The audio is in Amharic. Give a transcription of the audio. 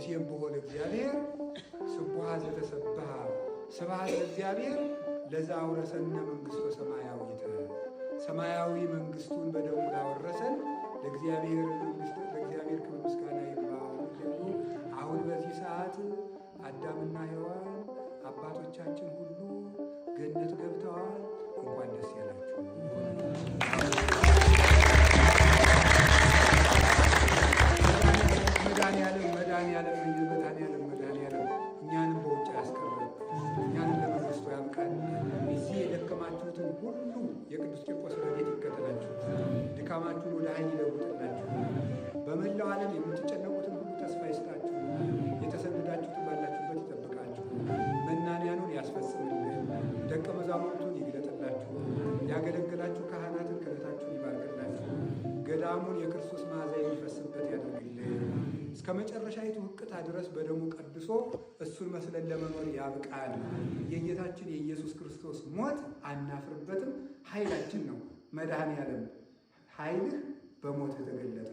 ንሴብሖ ለእግዚአብሔር ስቡሐ ዘተሰብሐ ስብሐት ለእግዚአብሔር ለዘአውረሰነ መንግሥቶ ሰማያዊተ። ሰማያዊ መንግሥቱን በደሙ ላወረሰን ለእግዚአብሔር ክብር ምስጋና ይግባው እያሉ አሁን በዚህ ሰዓት አዳምና ሔዋን አባቶቻችን ሁሉ ገነት ገብተዋል። እንኳን ደስ ያላችሁ። መድኃኒዓለም እኛንም በውጭ ያስቀረን፣ እኛንም ለመንግሥቱ ያብቃን። እዚህ የደከማችሁትን ሁሉ የቅዱስ ቂርቆስ ረድኤት ይከተላችሁ፣ ድካማችሁን ወደ ኃይል ይለውጥላችሁ። በመላው ዓለም የምትጨነቁትን ሁሉ ተስፋ ይስጣችሁ፣ የተሰደዳችሁትን ባላችሁበት ይጠብቃችሁ፣ መናንያኑን ያስፈጽምልን፣ ደቀ መዛሙርቱን ይግለጥላችሁ፣ ያገለገላችሁ ካህናትን ክህነታችሁን ይባርክላችሁ፣ ገዳሙን የክርስቶስ መዓዛ የሚፈስበት ያደርግልን። እስከ መጨረሻይቱ ሕቅታ ድረስ በደሙ ቀድሶ እሱን መስለን ለመኖር ያብቃል። የጌታችን የኢየሱስ ክርስቶስ ሞት አናፍርበትም፣ ኃይላችን ነው። መድኃኔዓለም ኃይልህ በሞት ተገለጠ።